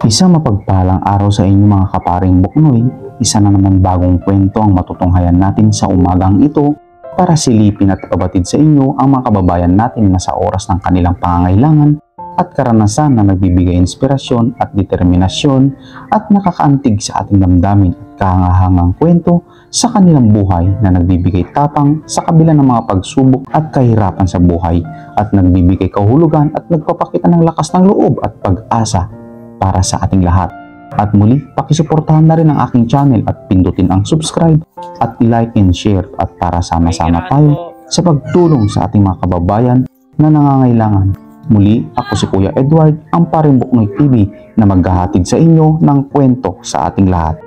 Isang mapagpalang araw sa inyo mga kaparing Buknoy. Isa na naman bagong kwento ang matutunghayan natin sa umagang ito para silipin at pabatid sa inyo ang mga kababayan natin na sa oras ng kanilang pangangailangan at karanasan na nagbibigay inspirasyon at determinasyon at nakakaantig sa ating damdamin at kahangahangang kwento sa kanilang buhay na nagbibigay tapang sa kabila ng mga pagsubok at kahirapan sa buhay at nagbibigay kahulugan at nagpapakita ng lakas ng loob at pag-asa para sa ating lahat. At muli, pakisuportahan na rin ang aking channel at pindutin ang subscribe at like and share at para sama-sama tayo sa pagtulong sa ating mga kababayan na nangangailangan. Muli, ako si Kuya Edward, ang Paring Buknoy TV na maghahatid sa inyo ng kwento sa ating lahat.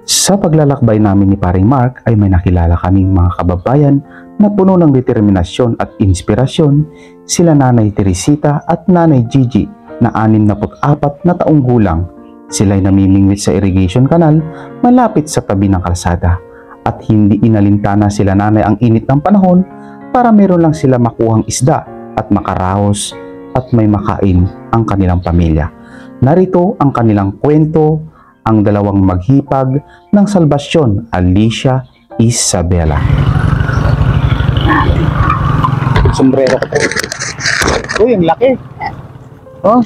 Sa paglalakbay namin ni Paring Mark ay may nakilala kaming mga kababayan na puno ng determinasyon at inspirasyon, sila Nanay Teresita at Nanay Gigi na 64 na taong gulang. Sila'y namimingwit sa irrigation canal malapit sa tabi ng kalsada at hindi inalintana sila nanay ang init ng panahon para meron lang sila makuhang isda at makaraos at may makain ang kanilang pamilya. Narito ang kanilang kwento, ang dalawang maghipag ng salbasyon, Alicia Isabela. Sombrero ko. Uy, ang laki. Oh.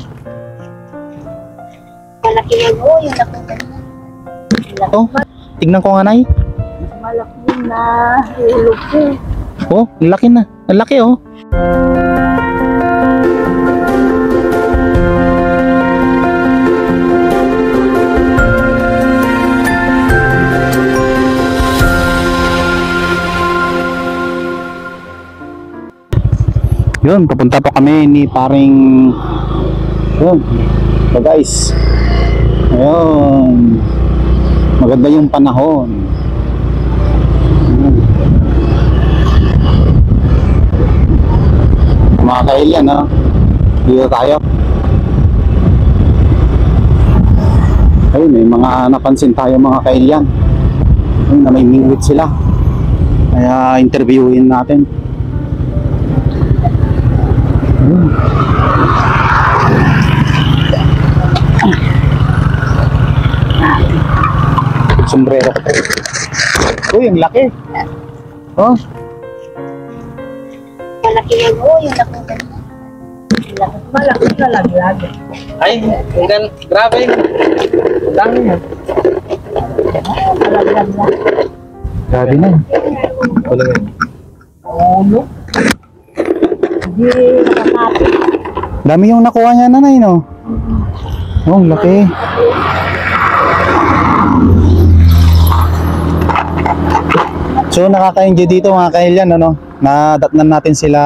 Malaki yun, oh, yung nakuha niya. Oh, tignan ko nga, Nay. Malaki na, ilog ko. Oh, ang laki na. Ang laki, oh. Yun, papunta pa kami ni Paring... Yun. So guys, ayun, maganda yung panahon. Mga kailyan, no? Dito tayo. Ayun, may mga napansin tayo mga kailyan. Ayun, na may mingwit sila. Kaya interviewin natin. Ayun. Sombrero ko. Uy, ang laki. Oh. Malaki yun, oh, yung nakuha niya. Malaki na laglag. Ay, hanggang grabe. Dami yan. Malaglag na. Grabe na. Wala yan. Ulo. Hindi nakakapit. Dami yung nakuha niya, Nanay, no? Oh, ang laki. So nakaka-enjoy dito mga kailyan, ano? Nadatnan natin sila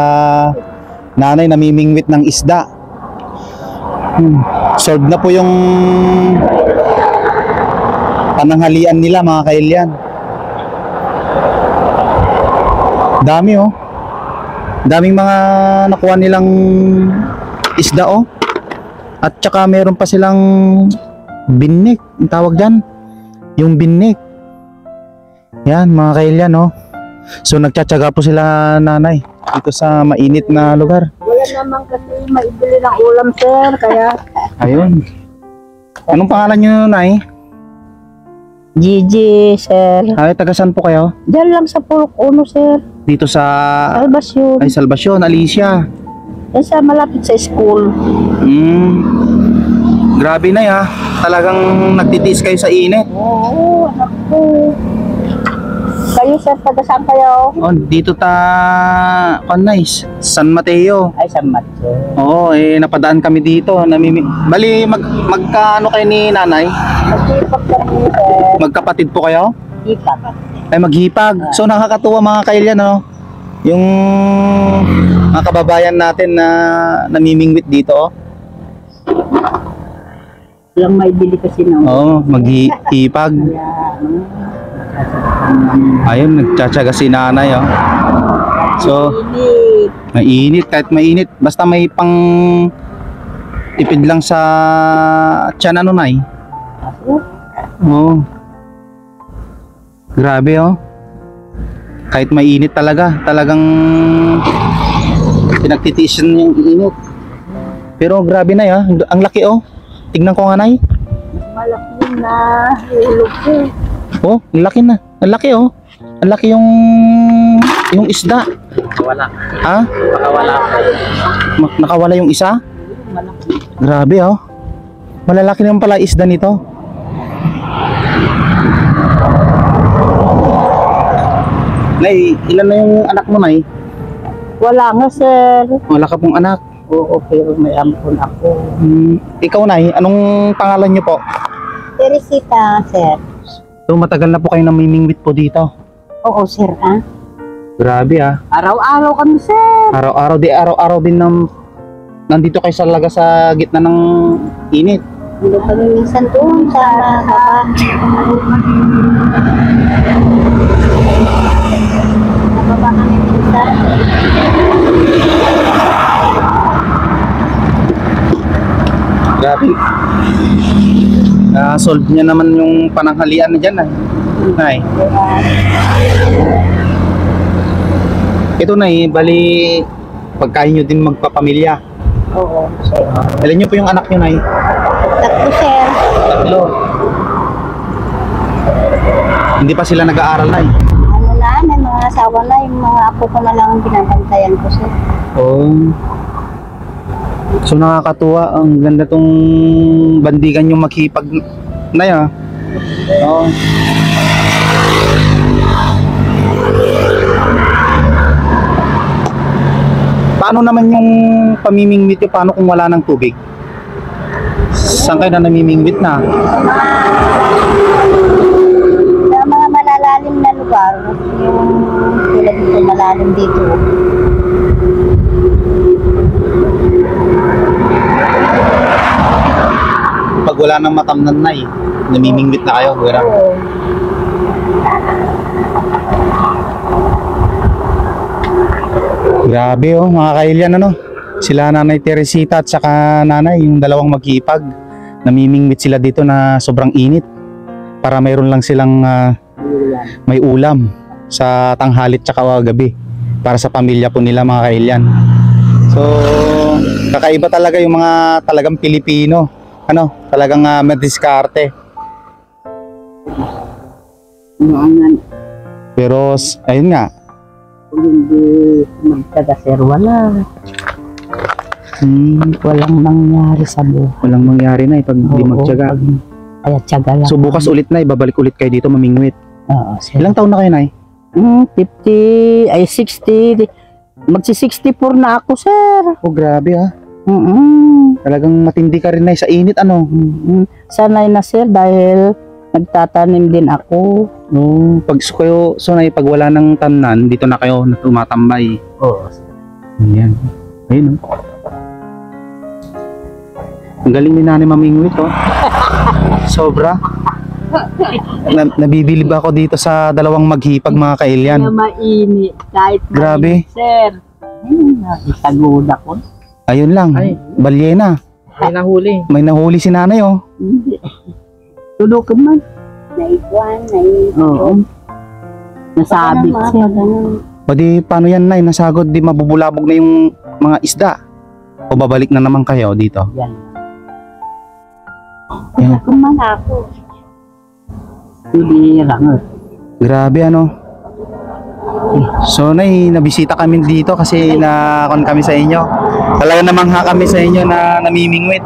nanay namimingwit ng isda. Solved na po yung pananghalian nila mga kailyan. Dami, oh. Daming mga nakuha nilang isda, oh. At saka meron pa silang binik, ang tawag dyan. Yung binik. Yan mga kailyan, no? So nagtsatsaga po sila nanay dito sa mainit na lugar. Wala naman kasi maibili ng ulam, sir, kaya... Ayun. Anong pangalan nyo, Nay? Gigi, sir. Ay, taga saan po kayo? Diyan lang sa Purok Uno, sir. Dito sa... Salbasyon. Ay, Salvasyon, Alicia. Yan sa malapit sa school. Grabe na ya. Talagang nagtitiis kayo sa init. Oo, anak ko. Kayo, sir, taga saan kayo? Oh, dito nice. San Mateo. Ay, sa Matso. Oo, napadaan kami dito. Bali, magkaano kayo ni nanay? Maghipag kami, sir. Magkapatid po kayo? Hipag. Ay, maghipag. So nakakatuwa mga kailyan, no? Yung mga kababayan natin na namimingwit dito, oh. Walang maibili kasi ng... Oo, maghipag. Ayun, nagtsatsaga si nanay, oh. So, mainit, kahit mainit. Basta may pang tipid lang sa tiyan, ano, Nay? Oo. Grabe, oh. Kahit mainit talaga, talagang pinagtitiisan yung init. Pero grabe na, ya. Ang laki, oh. Tignan ko nga, Nay. malaki yun na hulog ko. Oh, ang laki na. Ang laki oh. Ang laki yung isda. Wala. Ha? Baka wala po. Nakawala yung isa? Malaki. Grabe oh. Malalaki naman pala isda nito. Nay, ilan na yung anak mo, Nay? Wala nga, sir. Wala ka pong anak. Oo, pero may ampon ako. Ikaw, Nay, anong pangalan niyo po? Teresita, sir. So, matagal na po kayo namimingwit po dito. Oo, sir, ah. Grabe ah. Araw-araw kami, sir. Araw-araw din nandito kayo talaga sa gitna ng init. Hindi kami minsan doon sa baba. Nababa kami minsan. Grabe. Solve niya naman yung pananghalian na dyan, Nay. Ito, Nay, bali pagkain nyo din magpapamilya. Oo, sir. Ilan nyo po yung anak nyo, Nay? Tatlo, sir. Tatlo. Hindi pa sila nag-aaral, Nay? Ano na, may mga asawa na. Yung mga apo ko na lang ang binabantayan ko, sir. Oh. So nakakatuwa, ang ganda tong bandigan yung makipag Nay ah. Oo. Paano naman yung pamimingwit nyo? Paano kung wala ng tubig? Saan kayo na namimingwit na? Sa mga malalalim na lugar, yung tulad nito malalim dito. Pag wala nang matamnan, Nay, namimingwit na kayo, wala. Oo. Grabe oh, mga kailyan, ano? Sila Nanay Teresita at saka nanay, yung dalawang magkipag. Namimingwit sila dito na sobrang init. Para mayroon lang silang may ulam sa tanghalit tsaka gabi. Para sa pamilya po nila, mga kailyan. So, kakaiba talaga yung mga talagang Pilipino. Ano, talagang madiskarte. Pero, ayun nga. Kung hindi magtaga, sir, wala. Walang nangyari sa buhay. Walang mangyari na pag hindi magtiyaga. Kaya tiyaga lang. So bukas ulit na, babalik ulit kayo dito mamingwit. Oo, sir. Ilang taon na kayo, Nay? 50, ay 60. Magsi-64 na ako, sir. Oh, grabe ah. Mm-mm. Talagang matindi ka rin, Nay, sa init, ano? Sanay na, sir, dahil nagtatanim din ako. No, pag kayo, so Nay, pag wala ng tamnan, dito na kayo na tumatambay. Oo. Yan. Ayun, oh. Ang galing ni Nanay mamingwit, oh. Sobra. Nabibilib ako dito sa dalawang maghipag, mga kailyan. Kaya mainit, kahit Grabe. mainit, sir. Itagod ako. Ayun lang, Ay. balyena. May nahuli. May nahuli si Nanay, oh. Hindi. Tulog ka man. Naikuan, Oo. Nasabit, sir. O di, paano yan, Nay? Nasagod, di mabubulabog na yung mga isda. O babalik na naman kayo dito? Yan. Yan. Kuman ako. Bibira nga. Grabe, ano? So, Nay, nabisita kami dito kasi nakon kami sa inyo. Talaga namangha kami sa inyo na namimingwit.